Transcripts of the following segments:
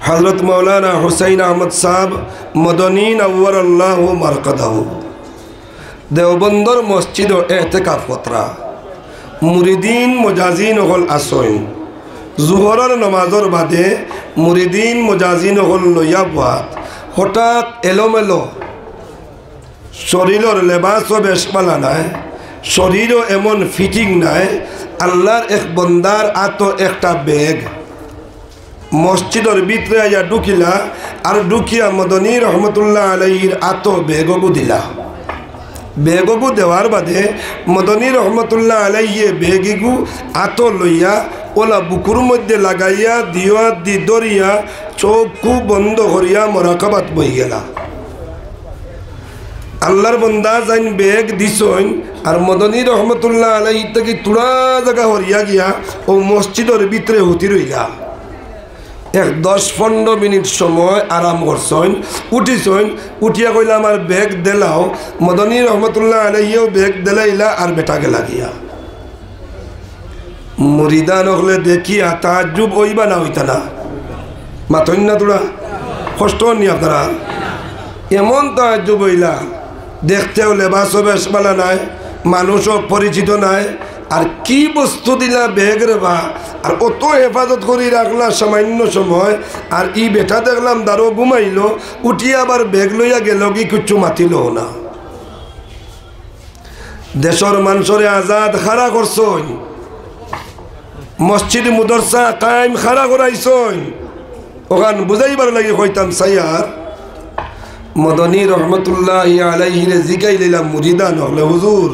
हज़रत मौलाना हुसैन अहमद साहब मदनी नव्वरल्लाहु मरकदाहु देवबंदर मस्जिद एतेकाफ कतरा मुरिदीन मुजाजिन हल आसोइन जुहरर नमाजर बादे मुरिदीन मुजाजिन हल लइया बात हठाৎ एलोमेलो शरीर लेबास बेशमाला नाय शरीर एमन फिटिंग नाय अल्लाहर एक बंदार आतो एकटा बेग मस्जिदर भितरे आया ढुकिला और ढुकिया मदनी रहमतुल्लाह आलैहिर आतो बेगगु दिला बेगगु देवार बादे मदनी रहमतुल्लाह आलैहि बेगिगु आतो लइया ओला बुकुर मध्य लागाइया दिया दी दरिया चोखु बंद करिया मुराकाबात बई गेला अल्लाहर बंदा जाइन बेग दिसोइन और मदनी रहमतुल्लाह आलैहि तकी तुरा जगह हरिया गया ओ मस्जिदर भितरे हुती रइला एक 10-15 मिनट समय आराम करछन उठिछन उठिया कइला आमार बेग देलाओ मदनी रहमतुल्लाह आलैहिओ बेग देलाइला और बेटा गेला गया मुरीदान हले देखिया ताज्जुब हইবা না হইতা না মাতইন না তোরা কষ্ট নি আপনারা এমন তাজ্জুব হইলা দেখতেও লেবাসও বেশমালা নাই মানুষও পরিচিত নাই আর কি বস্তু দিলা বেগ রে বা আর অত হেফাজত করি রাখলা সামান্য সময় আর ই বেটা দেখলাম দারো ঘুমাইলো উঠি আবার বেগ লইয়া গেল কি কিচ্ছু মাতিল না দেশর মানুষরে আজাদ খাড়া করছই মসজিদ মুদরসা কায়েম খাড়া করাইছই ওখান বুঝাইবার লাগি কইতাম সাইয়ার मदनी रहमतुल्लाह अलैहि ने जिगाइला मुरीदान हले हुजूर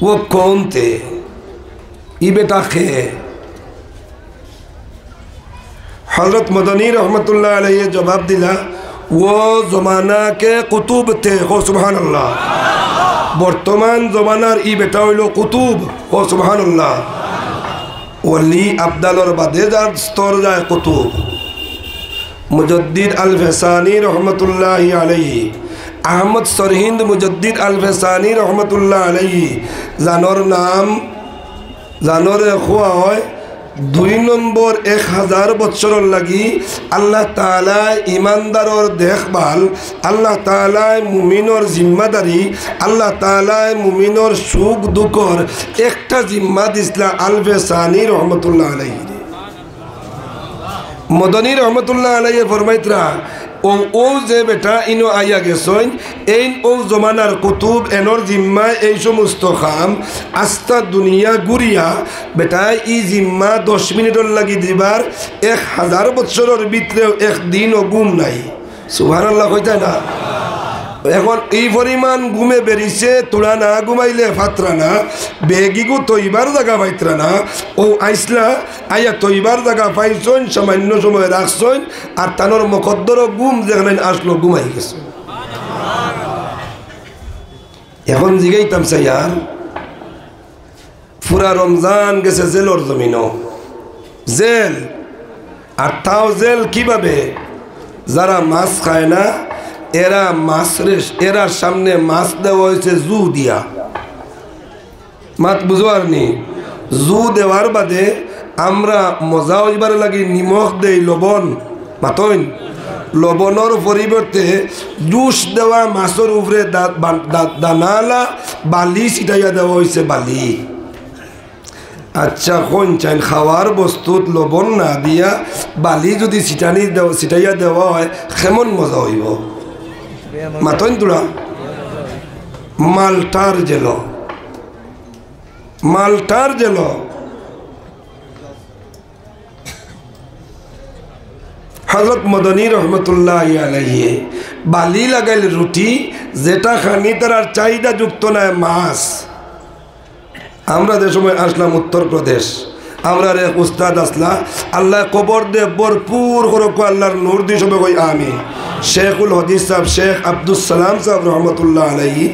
वो कौन थे ये बेटा खे हजरत मदनी रहमतुल्लाह अलैहि जवाब दिला वो जमाना के कुतुब थे हो सुभान अल्लाह बर्तमान जमानार ई बेटा हइलो कुतुब हो सुभान अल्लाह वली अब्दालर बादे जार स्तर जाए कुतुब मुजद्दिद अल-फसानी रहमतुल्लाहि अलैहि अहमद सरहिंद मुजद्दिद अल-फसानी रहमतुल्लाह अलैहि जानर नाम जानर खुआ হয় 2 নম্বর 1000 বছর লাগি আল্লাহ তাআলা ঈমানদারর দেখভাল আল্লাহ তাআলা মুমিনর জিম্মাদারি আল্লাহ তাআলা মুমিনর সুখ দুঃখর একটা জিম্মা দিছলা আল-ফসানি रहमतुल्लाह अलैहि मदनी रहमतुल्लाह अलैहि फरमाइतरा ओ जे बेटा इनो आया गेसोइन एन ओ जमानार कुतुब एनर जिम्मा এই সমস্ত কাম আস্তা দুনিয়া গুরিয়া বেটা ই জিম্মা 10 মিনিটর লাগি দিবার 1000 বছরের ভিতরে একদিনও ঘুম নাই সুবহানাল্লাহ কইতা না এখন এই পরিমাণ ঘুমে বেরিছে তোরা না ঘুমাইলে ফাতরা না বেগিগু তৈবার জায়গা পাইতরা না ও আইসলা আয়া তৈবার জায়গা পাইছন সামান্য সময় রাখছন আর তানোর মুকদ্দর ঘুম যেখানে আসলো ঘুমাই গেছে এখন জিগাইতাম সাইয়ার পুরা রমজান গেছে জেলর জমিনও জেল আর তাও জেল কিভাবে যারা মাছ খায় না এরা মাছরেশ এরা সামনে মাছ দেওয়া হয়েছে জু দিয়া মাত বুঝবার নি জু দেওয়ার বাদে আমরা মজা হইবার লাগি নিমখ দেই লবণ মাতইন লবণের পরিবর্তে জুস দেওয়া মাছের উপরে দানালা বালি ছিটাইয়া দেওয়া হয়েছে বালি আচ্ছা কোন চাইন খাওয়ার বস্তুত লবণ না দিয়া বালি যদি ছিটাইয়া দেওয়া হয় কেমন মজা হইব মাতইন তোরা মালটার জেল হযরত মদনী রহমতুল্লাহ আলাইহি বালি লাগাইল রুটি যেটা খানি তার চাহিদা যুক্ত না মাছ আমরা যে সময় আসলাম উত্তরপ্রদেশ আমরা এক উস্তাদ আসলা আল্লাহ কবর দে ভরপুর করক আল্লাহর নূর দি সবে কই আমিন शेखुल हदीस साहब शेख अब्दुल सलाम साहब रहमतुल्लाह अलैहि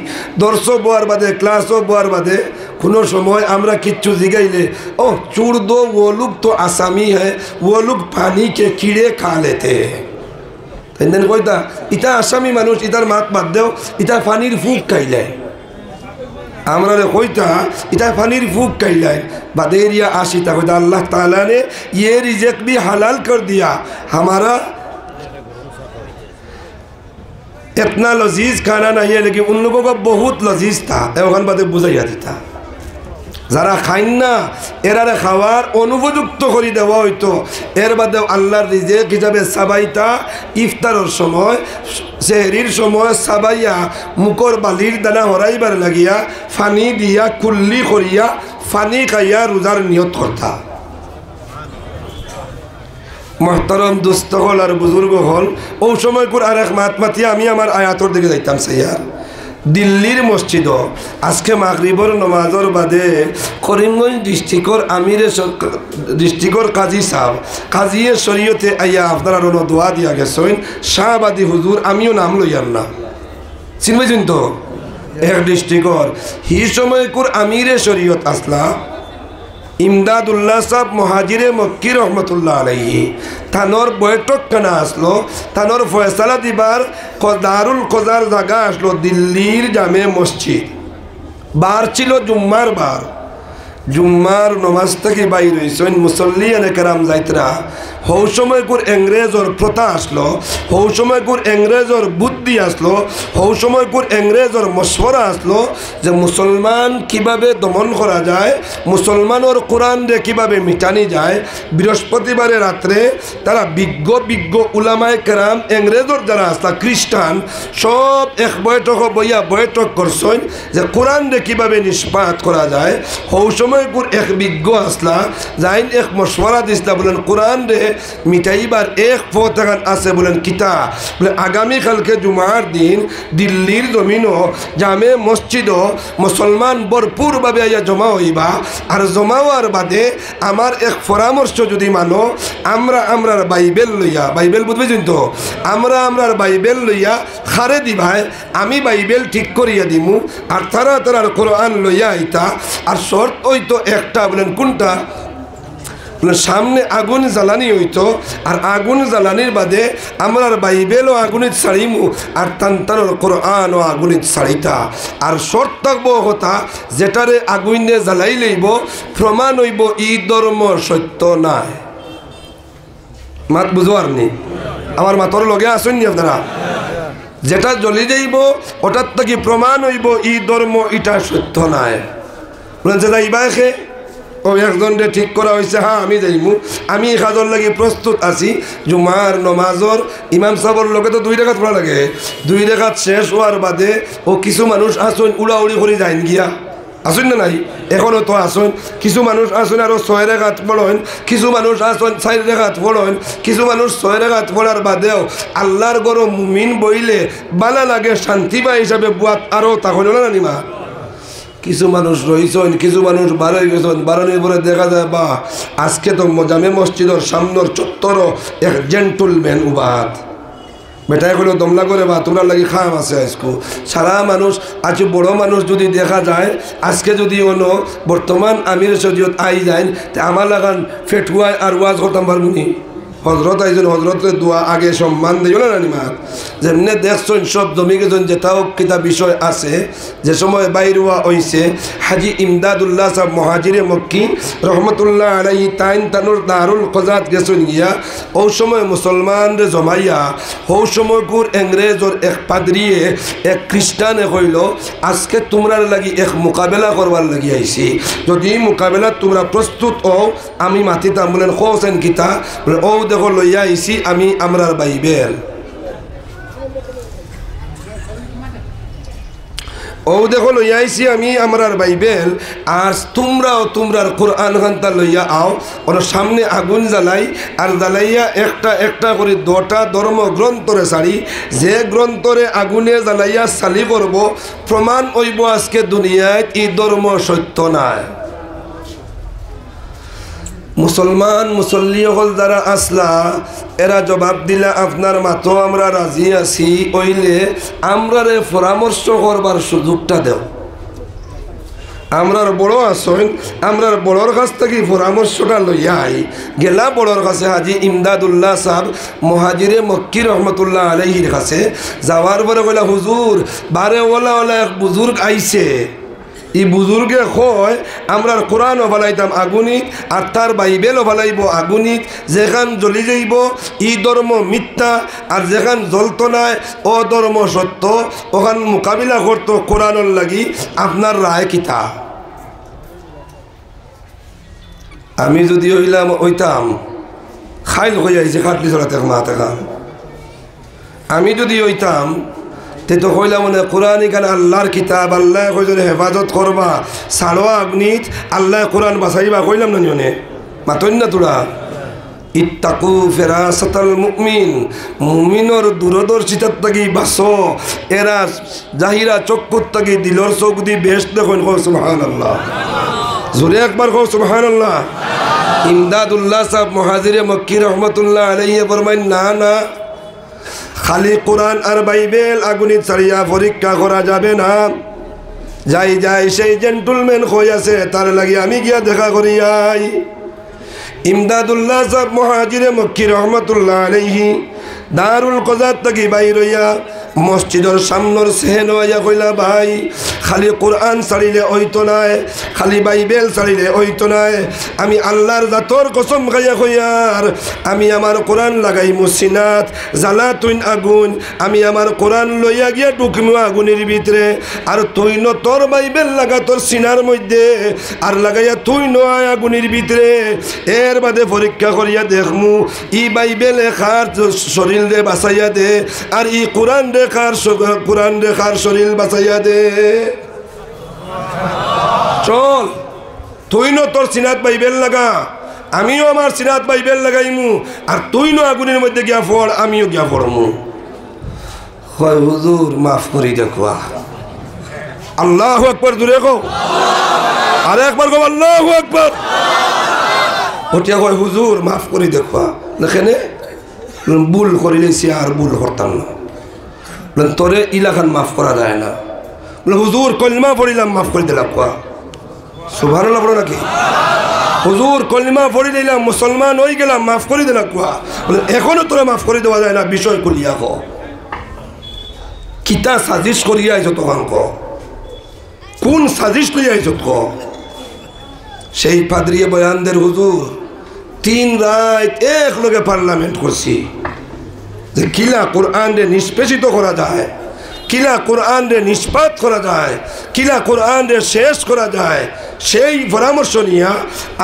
दर्शो बोर बादे क्लासो बोर बादे कोनो समय आमरा किच्छु जिगाइले ओ चूड़ दो वो लोग तो आसामी है वो लोग पानी के कीड़े खा लेते हैं तेन कइता इता आसामी मानुष इतार मात बाद देओ इता पानीर फूक खाइले আমরা কইতা এটা পানির ফুক কাইলাই বাদেরিয়া आशिता कइता अल्लाह ताला ने ये रिज़्क भी हलाल कर दिया हमारा इतना लजीज खाना नहीं है लेकिन उन लोगों का बहुत लजीज था एवं बातें बुझाइया देता যারা খাইন না এরারে খাওয়ার অনুপযুক্ত করে দেওয়া হইতো এর বাদেও আল্লাহর রিজেক হিসাবে সাবাইতা ইফতারের সময় সেহরির সময় সাবাইয়া মুখর বালির দানা হরাইবার লাগিয়া ফানি দিয়া কুল্লি করিয়া ফানি খাইয়া রোজার নিয়ত করতা মোহতারম দুস্থ হল আর বুজুর্গ হল ও সময় করে আর এক মাত মাতিয়া আমি আমার আয়াতর দিকে যাইতাম সাইয়ার দিল্লির মসজিদ আজকে মাগরিবর নমাজর বাদে করিমগঞ্জ ডিস্ট্রিক্টর আমিরে ডিস্ট্রিক্টর কাজী সাহেব কাজীয়ে শরীয়তে আইয়া আপনারা দোয়া দিয়া গেছেন শাহবাদী হুজুর আমিও নাম লইয়ার না চিনবেছেন তো এক ডিস্ট্রিক্টর হি সময় কুর আমিরে শরীয়ত আসলা ইমদাদুল্লাহ সাহেব মহাজিরে মক্কি রহমতুল্লাহ আলাইহি থানোর বৈঠক কেনা আসলো থানোর ফয়সালা দিবার দারুল কজার জায়গা আসলো দিল্লির জামে মসজিদ বার ছিল জুম্মার বার জুম্মার নমাজ থেকে বাইর হয়েছেন মুসল্লি এনে কেরাম যাইতরা হৌ সময় করে ইংরেজর প্রথা আসলো হৌ সময় করে ইংরেজর বুদ্ধি আসলো হৌ সময় করে ইংরেজর মশওয়ারা আসলো যে মুসলমান কিভাবে দমন করা যায় মুসলমানের কোরআন রে কিভাবে মিটানি যায় বৃহস্পতিবারে রাত্রে তারা বিজ্ঞ উলামায়ে কেরাম ইংরেজর যারা আসলা খ্রিস্টান সব এক বৈঠক বইয়া বৈঠক করছেন যে কোরআন রে কিভাবে নিষ্পাত করা যায় হৌ সময় এক বিজ্ঞ আসলা যাইন এক মশওয়ারা দিসলা বলেন কোরআন রে মিটাইবার এক পথগান আছে বলেন কিতা বলে আগামীকালকে জুমার দিন দিল্লির জমিনও জামে মসজিদও মুসলমান ভরপুরভাবে আইয়া জমা হইবা আর জমা হওয়ার বাদে আমার এক পরামর্শ যদি মানো আমরার বাইবেল লইয়া বাইবেল বুঝবেন তো আমরার বাইবেল লইয়া খারে দিবাই আমি বাইবেল ঠিক করিয়া দিমু আর তারার কোরআন লইয়া আইতা আর শর্ত ওই তো একটা বলেন কোনটা সামনে আগুন জ্বালানি হইতো আর আগুন জ্বালানির বাদে আমরার বাইবেলও আগুনিত ছাড়িমু আর তান্তানোর কোরআনও আগুনিত ছাড়িতা আর শর্ত থাকবো কথা যেটারে আগুনে জ্বালাই লইব প্রমাণ হইব ই ধর্ম সত্য নাই মাত বুঝোয়ার নি আমার মাতর লগে আসেননি আপনারা যেটা জ্বলি যাইব ওটার থেকে প্রমাণ হইব ই ধর্ম এটা সত্য নাই বলেন যে যাইবা খে ও একজন ঠিক করা হয়েছে হ্যাঁ আমি যাইমু আমি কাজর লাগি প্রস্তুত আছি জুমার নমাজর ইমাম সাহেবর লোকে তো 2 রাকাত পড়া লাগে 2 রাকাত শেষ হওয়ার বাদে ও কিছু মানুষ আসুন উড়াউড়ি করে যাইন গিয়া আসুন না নাই এখনও তো আসুন কিছু মানুষ আসুন আরও 6 রাকাত পড়েন কিছু মানুষ আসুন 4 রাকাত পড়েন কিছু মানুষ 6 রাকাত পড়ার বাদেও আল্লাহর গরো মুমিন বইলে বালা লাগে শান্তি পায় হিসাবে বুয়াত আরও তা হইল না নিমা কিছু মানুষ রয়েছেন কিছু মানুষ বারোই গেছেন বারোনির পরে দেখা যায় বা আজকে তো জামে মসজিদের সামনের চত্বরও এক জেন্টলম্যান উবাদ বেটাই হলো দমলা করে বা তোমরা লাগি খাম আছে আজকু সারা মানুষ আজ বড় মানুষ যদি দেখা যায় আজকে যদি অনো বর্তমান আমির শরীয়ত আই যায় আমার লাগান ফেটুয়ায় আর ওয়াজ করতাম পারবনি হজরত আইজন হজরতের দোয়া আগে সম্মান দিও না নিমাত যেমনি দেখছেন সব জমি গেছেন যেটাও কিতা বিষয় আছে যে সময় বাইরুয়া হইছে হাজি ইমদাদুল্লাহ সাহেব মহাজিরে মক্কি রহমতুল্লাহ আলাইহি তাইন তানুর দারুল কজাত গেছেন গিয়া ও সময় মুসলমানরে জমাইয়া ও সময় কুর ইংরেজর এক পাদ্রিয়ে এক খ্রিস্টানে কইল আজকে তোমরার লাগি এক মোকাবেলা করবার লাগি আইছি যদি মোকাবেলা তোমরা প্রস্তুত হও আমি মাতিতাম বলেন হোসেন কিতা বলে ও দেখো লইয়া আইছি আমি আমরার বাইবেল ও দেখো লইয়া আইছি আমি আমরার বাইবেল আর তোমরাও তোমরার কোরআন খান্তা লইয়া আও ওর সামনে আগুন জ্বালাই আর জ্বালাইয়া একটা একটা করে 2টা ধর্ম গ্রন্থরে সারি যে গ্রন্থরে আগুনে জ্বালাইয়া সালি করব প্রমাণ হইব আজকে দুনিয়ায় এই ধর্ম সত্য নাই মুসলমান মুসল্লি হল যারা আসলা এরা জবাব দিলা আপনার মাতো আমরা রাজি আছি ওইলে আমরারে পরামর্শ করবার সুযোগটা দেও আমরার বড় আসেন আমরার বড়র কাছ থেকে পরামর্শটা লইয়া আই গেলা বড়র কাছে হাজি ইমদাদুল্লাহ সাহেব মহাজিরে মক্কি রহমতুল্লাহ আলাইহির কাছে যাওয়ার পরে কইলা হুজুর বারে ওলা ওলা এক বুজুর্গ আইছে ই বুজুর্গে কয় আমরা কোরআনও বানাইতাম আগুনিক আর তার বাইবেলও বানাইব আগুনিক, যেখান জ্বলি যাইব ই ধর্ম মিথ্যা আর যেখান জ্বলত নাই ও ধর্ম সত্য, ওখান মোকাবিলা করতো কোরআনর লাগি। আপনার রায় কিতা? আমি যদি হইতাম খাইল হয়ে যাইছে খাটলি চড়াতে মা থাকা, আমি যদি হইতাম তে তো কইলাম মানে কোরআন এখানে আল্লাহর কিতাব, আল্লাহ কইজনে হেফাজত করবা সাড়োয়া আগ্নিত, আল্লাহ কোরআন বাঁচাইবা, কইলাম না নিয়নে মাতন না তোরা। ইত্তাকু ফেরাসাতাল মুমিন, মুমিনর দূরদর্শিতার থাকি বাঁচো, এরা জাহিরা চক্ষুর থাকি দিলর চোখ দি বেশ দেখুন। কো সুবহানাল্লাহ, জোরে একবার কো সুবহানাল্লাহ। ইমদাদুল্লাহ সাহেব মুহাজিরে মক্কি রহমতুল্লাহ আলাইহি ফরমাইন, না না, খালি কোরআন আর বাইবেল আগুনিত ছাড়িয়া পরীক্ষা করা যাবে না। যাই যাই সেই জেন্টলম্যান হই আছে তার লাগি আমি গিয়া দেখা করিয়াই। ইমদাদুল্লাহ সাহেব মুহাজিরে মক্কি রহমতুল্লাহ আলাইহি দারুল কজাত থাকি বাইর হইয়া মসজিদের সামনের সেহেন হইয়া কইলা, ভাই খালি কোরআন ছাড়িলে হইতো নাই, খালি বাইবেল ছাড়িলে হইতো নাই, আমি আল্লাহর জাতর কসম খাইয়া কইয়ার আমি আমার কোরআন লাগাই মুসিনাত জ্বালা তুইন আগুন, আমি আমার কোরআন লইয়া গিয়া ঢুকমু আগুনের ভিতরে, আর তুই ন তোর বাইবেল লাগা তোর সিনার মধ্যে আর লাগাইয়া তুই নয় আগুনের ভিতরে। এর বাদে পরীক্ষা করিয়া দেখমু ই বাইবেলে খার শরীর রে বাঁচাইয়া দে আর ই কোরআন রে কোরআন রে খার শরীর বাঁচাইয়া দে। চল তুই ন তোর সিনাত বাইবেল লাগা, আমিও আমার সিনাত বাইবেল লাগাইমু, আর তুই ন আগুনের মধ্যে গিয়া পড়, আমিও গিয়া পড়মু। হয় হুজুর মাফ করি দেখুয়া। আল্লাহু আকবার, দূরে কো আরে একবার কো আল্লাহু আকবার। ওটিয়া কয় হুজুর মাফ করি দেখুয়া, দেখেনে ভুল করিলেছি আর ভুল করতাম না, তোরে ইলাখান মাফ করা যায় না। হুজুর কলিমা পড়িলাম মাফ করে দিলাম, কোয়া সুবহানাল্লাহ বলো নাকি? হুজুর কলিমা পড়ি দিলাম মুসলমান হয়ে গেলাম মাফ করে দিলাম, কোয়া এখনো তোরা মাফ করে দেওয়া যায় না। বিষয় করিয়া কো কিতা সাজিশ করিয়া আইছ, তখন ক কোন সাজিশ করিয়া আইছ ক? সেই পাদ্রিয়ে বয়ানদের হুজুর 3 রাত এক লগে পার্লামেন্ট করছি যে কিলা কোরআন রে নিষ্পেষিত করা যায়, কিলা কোরআন রে নিষ্পাত করা যায়, কিলা কোরআন রে শেষ করা যায়। সেই পরামর্শ নিয়ে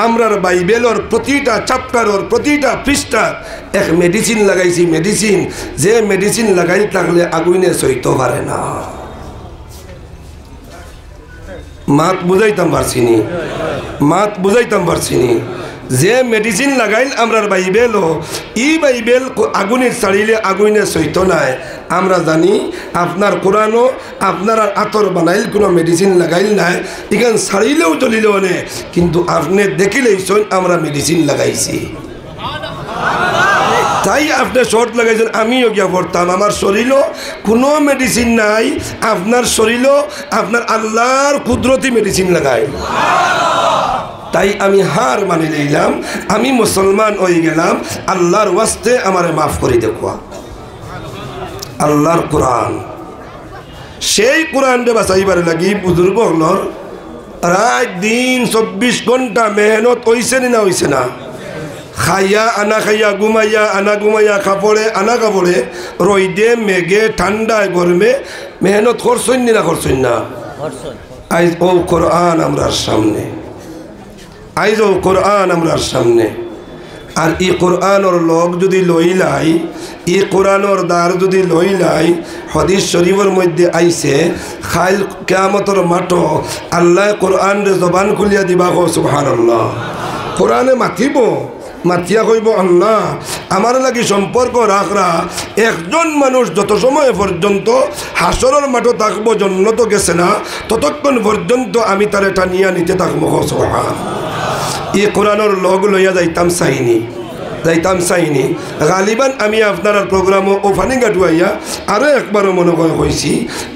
আমরার বাইবেলর প্রতিটা চ্যাপ্টারর প্রতিটা পৃষ্ঠার এক মেডিসিন লাগাইছি, মেডিসিন যে মেডিসিন লাগাই থাকলে আগুনে সইতে পারে না। মাত বুঝাইতাম পারছিনি, মাত বুঝাইতাম পারছিনি। যে মেডিসিন লাগাইল আমরার বাইবেল, ই বাইবেল আগুনে ছাড়িলে আগুনে সইত নাই। আমরা জানি আপনার কোরআনও আপনার আতর বানাইল কোনো মেডিসিন লাগাইল নাই, এখান ছাড়িলেও চলিলেও নে, কিন্তু আপনি দেখিলেই সই আমরা মেডিসিন লাগাইছি। তাই আপনি শর্ট লাগাইছেন, আমিও গিয়া পড়তাম। আমার শরীরও কোনো মেডিসিন নাই, আপনার শরীরও আপনার আল্লাহর কুদরতি মেডিসিন লাগাই। তাই আমি হার মানি নিলাম, আমি মুসলমান হয়ে গেলাম। আল্লাহর ওয়াস্তে আমারে মাফ করে দেখুয়া। আল্লাহর কোরআন, সেই কোরআন রে বাঁচাইবার লাগি বুজুর্গ হলর রাত দিন 24 ঘন্টা মেহনত হইছে না হইছে না? খাইয়া আনা খাইয়া, ঘুমাইয়া আনা ঘুমাইয়া, কাপড়ে আনা কাপড়ে, রইদে মেঘে ঠান্ডায় গরমে মেহনত করছেন না করছেন না? আইজ ও কোরআন আমরার সামনে, আইজ ও কোরআন আমরার সামনে। আর ই কোরআনর লোক যদি লইলাই, ই কোরআনর দ্বার যদি লইলাই, হাদিস শরীফের মধ্যে আইছে খাইল কিয়ামতের মাঠো আল্লাহ কোরআন রে জবান খুলিয়া দিবা। কো সুবহানাল্লাহ। কোরআনে মাতিব, মাতিয়া কইব আল্লাহ আমার লাগি সম্পর্ক রাখরা। একজন মানুষ যত সময় পর্যন্ত হাসরের মাঠে থাকবো, জন্নত গেছে না, ততক্ষণ পর্যন্ত আমি তার টানিয়া নিতে থাকবো। সুবহান। এই কোরআনের লগ লইয়া যাইতাম চাইনি, যাইতাম চাইনি গালিবান আমি আপনার প্রোগ্রামও ওফানি গাটুয়াইয়া আরও একবারও মনে করে কইছি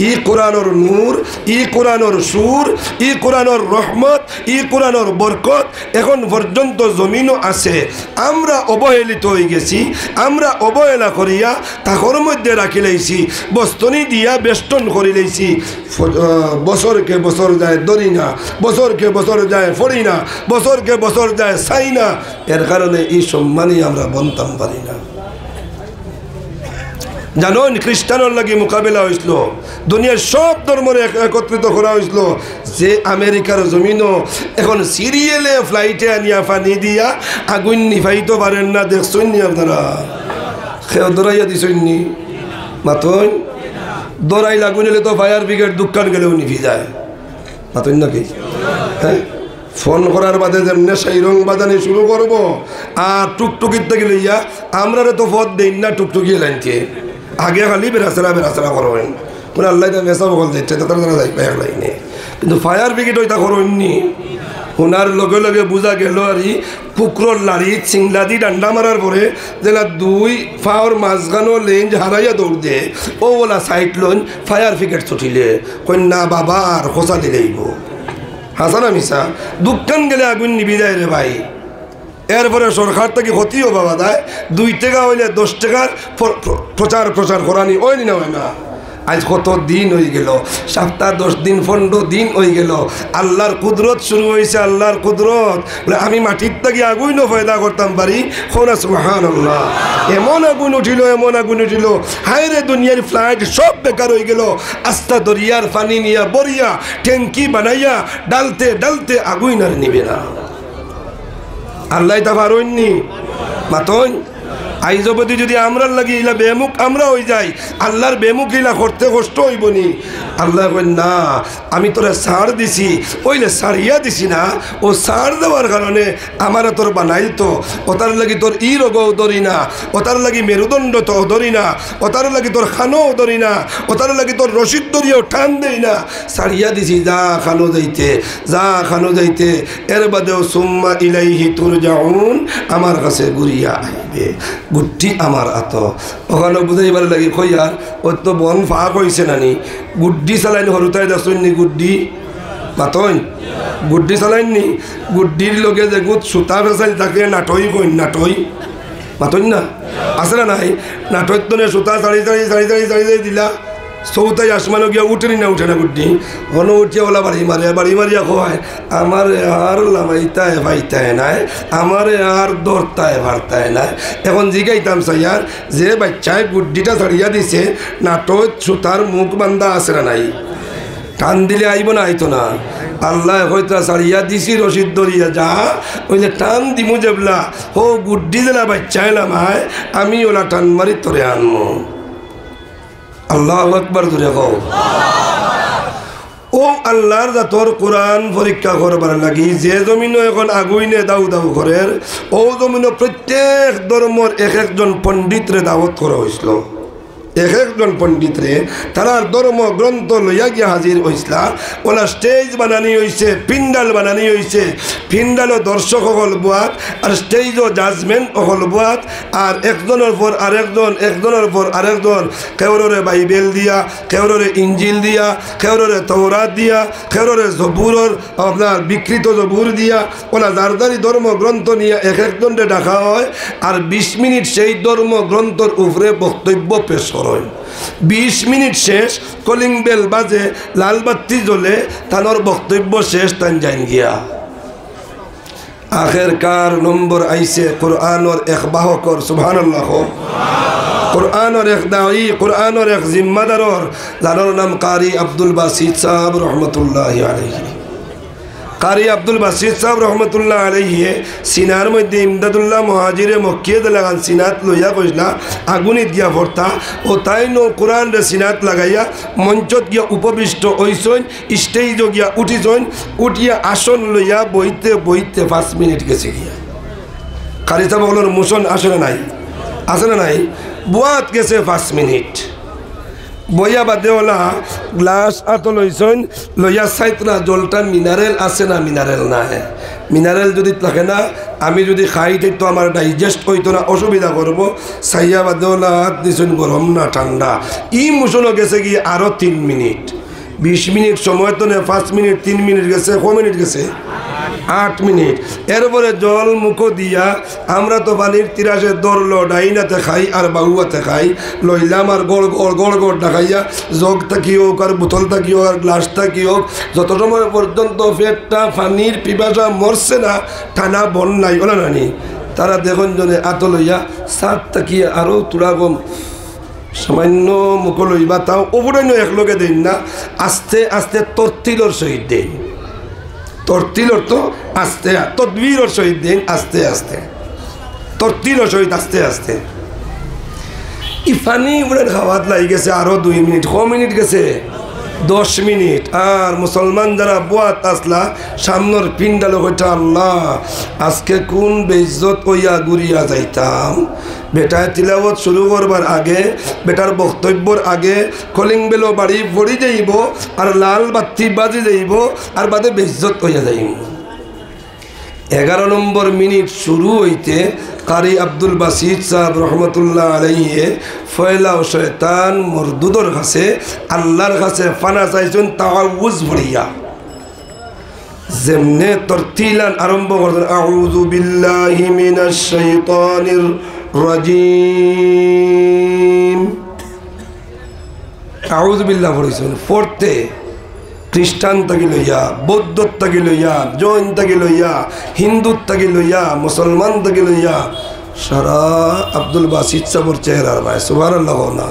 ই কোরআনর নূর ই কোরআনর সুর ই কোরআনর রহমত ই কোরআনর বরকত এখন পর্যন্ত জমিনও আছে আমরা অবহেলিত হয়ে গেছি আমরা অবহেলা করিয়া তাকর মধ্যে রাখি লাইছি বস্তনি দিয়া বেষ্টন করি লাইছি বছরকে বছর যায় ধরি না বছরকে বছর যায় ফড়ি না বছরকে বছর যায় চাই না এর কারণে এই সম্মানই আমরা বনতাম পারি না জানেন খ্রিস্টানের লাগে মোকাবেলা হয়েছিল দুনিয়ার সব ধর্মের একত্রিত করা হয়েছিল যে আমেরিকার জমিনও এখন সিরিয়ালে ফ্লাইটে আনিয়া পানি দিয়া আগুন নিভাইতে পারেন না দেখছেন নি আপনারা খেয়ে দৌড়াইয়া দিছেন নি মাতন দৌড়াই লাগুন এলে তো ফায়ার ব্রিগেড দোকান গেলেও নিভি যায় মাতন নাকি হ্যাঁ ফোন করার বাদে যেমনি সেই রং বাজানি শুরু করবো আর টুকটুকির থেকে লইয়া আমরা তো পথ দেই না টুকটুকি লাইনকে আগে খালি বেড়াচেরা করবেন কোনো আল্লাহ মেসা বকল দিচ্ছে তারা যাই পাই লাইনে কিন্তু ফায়ার ব্রিগেড ওইটা করবেননি ওনার লগে লগে বোঝা গেল আর পুকুরর লাড়ি চিংলা দি ডান্ডা মারার পরে যেটা দুই ফাওয়ার মাঝখানো লেঞ্জ হারাইয়া দৌড় দে ও ওলা সাইড লোন ফায়ার ব্রিগেড ছুটিলে কন্যা বাবা আর খোসা দিলেইব হাসানা মিশা দোকান গেলে আগুন নিবি যায় রে ভাই এরপরে সরকার থেকে ক্ষতিও পাওয়া যায় 2 টাকা হইলে 10 টাকার প্রচার করানি ওই না হয় না আজ কত দিন হয়ে গেল সপ্তাহ 10 দিন 15 দিন হয়ে গেল আল্লাহর কুদরত শুরু হয়েছে আল্লাহর কুদরত বলে আমি মাটির থেকে আগুনও পয়দা করতাম পারি খোনা সুবহানাল্লাহ এমন আগুন উঠিল হায় রে দুনিয়ার ফ্লাইট সব বেকার হয়ে গেল আস্তা দরিয়ার পানি নিয়া বরিয়া ট্যাঙ্কি বানাইয়া ডালতে আগুন আর নিবে না আল্লাহ তা পারোননি মাতন আইজবদি যদি আমরার লাগি ইলা বেমুখ আমরা হয়ে যাই আল্লাহর বেমুখ ইলা করতে কষ্ট হইবনি আল্লাহ কই না আমি তোরা ছাড় দিছি ওইলে ছাড়িয়া দিছি না ও ছাড় দেওয়ার কারণে আমার তোর বানাইল তো ওটার লাগি তোর ই রোগও ধরি না ওটার লাগি মেরুদণ্ড তো ধরি না ওটার লাগি তোর খানও ধরি না ওটার লাগি তোর রশিদ ধরিয়াও টান দেই না ছাড়িয়া দিছি যা খানো যাইতে এর বাদেও সুম্মা ইলাইহি তুরজাউন আমার কাছে ঘুরিয়া আইবে গুড্ডি আমার আত ওখানে বুঝাইবার লাগে কই আর ওই তো বন ফাঁক হয়েছে নানি গুড্ডি চালাইনি হরুতাই দেখুননি গুড্ডি মাতন গুড্ডি চালাইনি গুড্ডির লগে যে গুড সুতা ফেসাইল থাকে নাটই কইন নাটই মাতন না আছে না নাই নাটই তো সুতা চাড়ি দিলা চৌথাই আসমানো গিয়া উঠে না গুড্ডি ঘন উঠিয়া ওলা বাড়ি মারিয়া খোয়ায় আমার আর লামাইতায় ভাইতায় নাই আমার আর দৌড়তায় ভারতায় নাই এখন জিগাইতাম সাইয়ার যে বাচ্চায় গুড্ডিটা ছাড়িয়া দিছে নাটক সুতার মুখ বান্ধা আছে না নাই টান দিলে আইব না আইতো না আল্লাহ হয়তো ছাড়িয়া দিছি রশিদ ধরিয়া যা ওই যে টান দিমু যেবলা ও গুড্ডি জেলা বাচ্চায় নামায় আমি ওলা টান মারি তোরে আনমো আল্লাহু আকবার ধরে কও ও আল্লাহর জাতর কোরআন পরীক্ষা করবার লাগি যে জমিনও এখন আগুইনে দাউ করে ও জমিনও প্রত্যেক ধর্মর এক একজন পণ্ডিতরে দাওয়াত করা হয়েছিল এক একজন পণ্ডিতরে তারা ধর্ম গ্রন্থ লইয়া গিয়া হাজির হইসলা ওলা স্টেজ বানানি হয়েছে পিন্ডাল বানানি হয়েছে পিন্ডালও দর্শক হল বুয়াত আর স্টেজও জাজমেন্ট হল বুয়াত আর একজনের পর আরেকজন কেউরে বাইবেল দিয়া কেউরে ইঞ্জিল দিয়া কেউরে তওরাত দিয়া কেউরে জবুরর আপনার বিকৃত জবুর দিয়া ওলা জারদারি ধর্ম গ্রন্থ নিয়ে এক একজনরে ডাকা হয় আর 20 মিনিট সেই ধর্ম গ্রন্থর উপরে বক্তব্য পেশ করে 20 মিনিট শেষ কলিং বেল বাজে লাল বাতি জ্বলে তানোর বক্তব্য শেষ তান যাইন গিয়া আখেরকার নম্বর আইছে কোরআনের এক বাহকর সুবহানাল্লাহ কোরআনের এক দাঈ কোরআনের এক জিম্মাদারর যার নাম কারি আব্দুল বাসিত সাহেব রহমতুল্লাহি আলাইহি কারি আব্দুল বাসিত সাহেব রহমতুল্লাহ আলাইহি সিনার মধ্যে ইমদাদুল্লাহ মুহাজিরে মক্কিয়ে লাগান সিনাত লইয়া কইলা আগুনিত গিয়া ভর্তা ও তাই নো কোরআন রে সিনাত লাগাইয়া মঞ্চত গিয়া উপবিষ্ট হইছন স্টেজে গিয়া উঠিয়া আসন লইয়া বইতে 5 মিনিট গেছে গিয়া কারি সাহেব বলর মোশন আসে না নাই বুয়াত গেছে 5 মিনিট বইয়া বাদেওলা গ্লাস আত লইছন লইয়া সাইতরা জলটা মিনারেল আছে না মিনারেল নাই মিনারেল যদি থাকে না আমি যদি খাই তো আমার ডাইজেস্ট হইতো না, অসুবিধা করবো। সাইয়া বাদেওলা হাত দিয়েছেন গরম না ঠান্ডা। ই মুসলও গেছে কি আরও 3 মিনিট, 20 মিনিট সময় তো না, 5 মিনিট 3 মিনিট গেছে, ক মিনিট গেছে 8 মিনিট। এরপরে জল মুখো দিয়া আমরা তো পানির তিরাসে দৌড়লো, ডাইনাতে খাই আর বাহুয়াতে খাই, লইলাম আর গড় গড় গড় গড় ডাকাইয়া জগ থাকি হোক আর বোতল থাকি হোক আর গ্লাস থাকি হোক, যত সময় পর্যন্ত পেটটা পানির পিপাসা মরছে না, টানা বন নাই ওলা নানি, তারা দেখুন জনে আত লইয়া সাত তাকিয়ে আরও তুলা গম সামান্য মুখ লইবা, তাও ওপরেও একলগে দিন না, আস্তে আস্তে তরতিলর সহিত দিন, তরতিলর তো আস্তে, তদবিরর সহিত দিন আস্তে আস্তে, তরতিলর সহিত আস্তে আস্তে। ইফানি উড়ে খাওয়াত লাগি গেছে আরও 2 মিনিট, ক মিনিট গেছে 10 মিনিট। আর মুসলমান যারা বুয়াত আসলা সামনের পিন্ডালো কইটা আল্লাহ আজকে কোন বেইজ্জত হইয়া ঘুরিয়া যাইতাম। বেটায় তিলাওয়াত শুরু করবার আগে, বেটার বক্তব্যর আগে কলিং বেলো বাড়ি পড়ি যাইব আর লাল বাতি বাজি যাইব আর বাদে বেইজ্জত হইয়া যাইব। 11 নম্বর মিনিট শুরু হইতে কারি আব্দুল বাসিত সাহেব রহমতুল্লাহ আলাইহে ফয়লা ও শয়তান মরদুদর কাছে আল্লাহর কাছে ফানা চাইছেন তাওয়াউজ ভরিয়া, যেমনে তরতিলান আরম্ভ করতেন আউযু বিল্লাহি মিনাশ শাইতানির রাজিম, আউযু বিল্লাহ পড়েছেন। পড়তে খ্রিস্টান তাকে লইয়া, বৌদ্ধ তাকে লইয়া, জৈন তাকে লইয়া, হিন্দু তাকে লইয়া, মুসলমান তাকে লইয়া সারা আব্দুল বাসিত সাবর চেহারার ভাই সুবহানাল্লাহ না।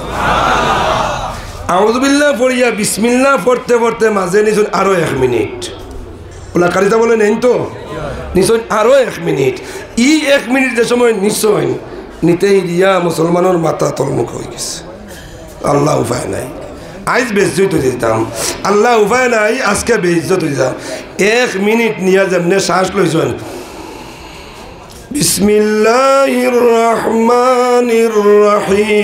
আউযু বিল্লাহ পড়িয়া বিসমিল্লাহ পড়তে পড়তে মাঝে নিছুন আরও 1 মিনিট, ওলা কারিতা বলে নেই তো নিশ্চয় আরও 1 মিনিট। 1 মিনিট যে সময় নিশ্চয় নিতেই দিয়া মুসলমানের মাথা তলমুখ হয়ে গেছে। আল্লাহ উপায় নাই, আজ বেইজ্জত হয়ে দিতাম, আল্লাহ উপায় নাই আজকে বেইজ্জত হয়ে দিতাম। 1 মিনিট নিয়ে যেমনে শ্বাস লইছেন বিসমিল্লাহির রহমানির রহিম,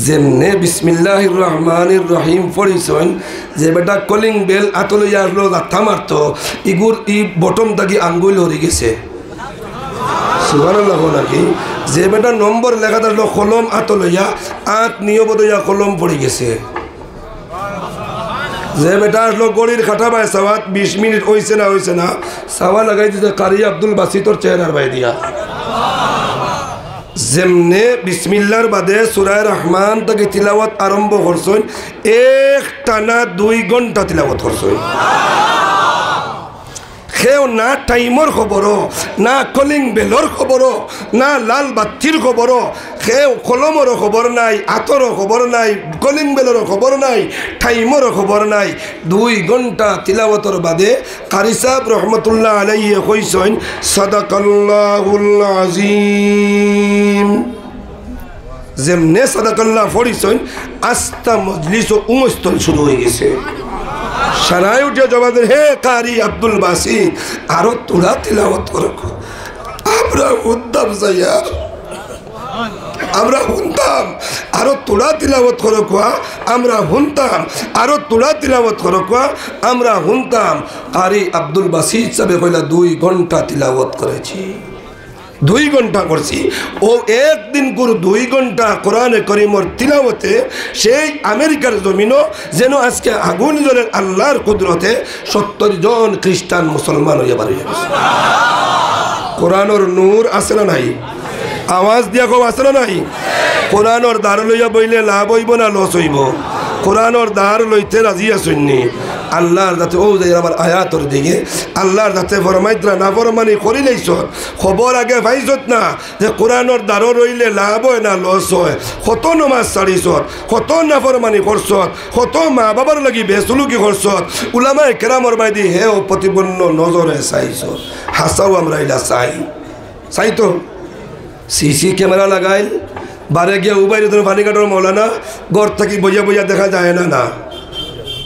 যেমনে বিসমিল্লাহির রহমানির রহিম পড়িছেন, যে বেটা কলিং বেল আতলইয়া আসলো লাথা মারতো, ইগুর বটম থাকি আঙ্গুল হরি গেছে সুবহানাল্লাহ নাকি। যে বেটা নম্বর লেখা থাকলো কলম আত লইয়া আত নিয়বত হইয়া কলম পড়ে গেছে। যে বেটা আসলো গড়ির খাটা বাই সাওয়াত 20 মিনিট হইছে না সাওয়া লাগাই দিতে কারি আব্দুল বাসিতর চেহারার বাই দিয়া। যেমনে বিসমিল্লাহর বাদে সূরা রহমান থেকে তিলাওয়াত আরম্ভ করছেন, এক টানা 2 ঘন্টা তিলাওয়াত করছেন। সেও না টাইমর খবরও, না কলিং বেলর খবরও, না লাল বাতির খবরও, সেও কলমরও খবর নাই, আতরও খবর নাই, কলিং বেলরও খবর নাই, টাইমরও খবর নাই। 2 ঘন্টা তিলাওয়াতর বাদে কারি সাহেব রহমতুল্লাহ আলাইহি কইছেন সাদাকাল্লাহুল আযীম। যেমনে সাদাকাল্লাহ পড়িছেন আস্তা মজলিস ও উমস্তল শুরু হয়ে গেছে। সারাই উঠে জবাব দেন, হে কারি আব্দুল বাসিত আরো তোরা তিলাওয়াত করো, আমরা শুনতাম যাইয়া, আমরা শুনতাম আরো তোরা তিলাওয়াত করো কোয়া, আমরা শুনতাম আরো তোরা তিলাওয়াত করো কোয়া, আমরা শুনতাম। কারি আব্দুল বাসিত সাহেব কইলা 2 ঘন্টা তিলাওয়াত করেছি, 2 ঘন্টা করছি। ও একদিন করে 2 ঘন্টা কোরআনে করিমর তিলাওয়াতে সেই আমেরিকার জমিনও যেন আজকে আগুন জ্বলের আল্লাহর কুদরতে 70 জন খ্রিস্টান মুসলমান হইয়া বাড়িয়ে গেছে। কোরআনের নূর আছে না নাই? আওয়াজ দিয়া কেউ আছে না নাই? কোরআনের দ্বার লইয়া বইলে লাভ হইব না লস হইব? কোরআনের দ্বার লইতে রাজি আসেননি আল্লাহর যাতে ও যাই আমার আয়াতর দিকে আল্লাহর যাতে ফরমাইতরা না ফরমানি করিলেইছ খবর আগে পাইছত না যে কোরআনের দ্বারও রইলে লাভ হয় না লস হয়। কত নমাজ ছাড়িছ, কত নাফরমানি করছত, কত মা বাবার লাগি বেসুলুকি করছত, উলামায়ে কেরামর বাইদি হে ও প্রতিপন্ন নজরে চাইছ। হাসাও আমরা এলা চাই তো সিসি ক্যামেরা লাগাইল বারে গিয়া উবাইরে ধরে পানি কাটার মৌলানা ঘর থাকি বইয়া বইয়া দেখা যায় না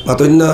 মাতই না।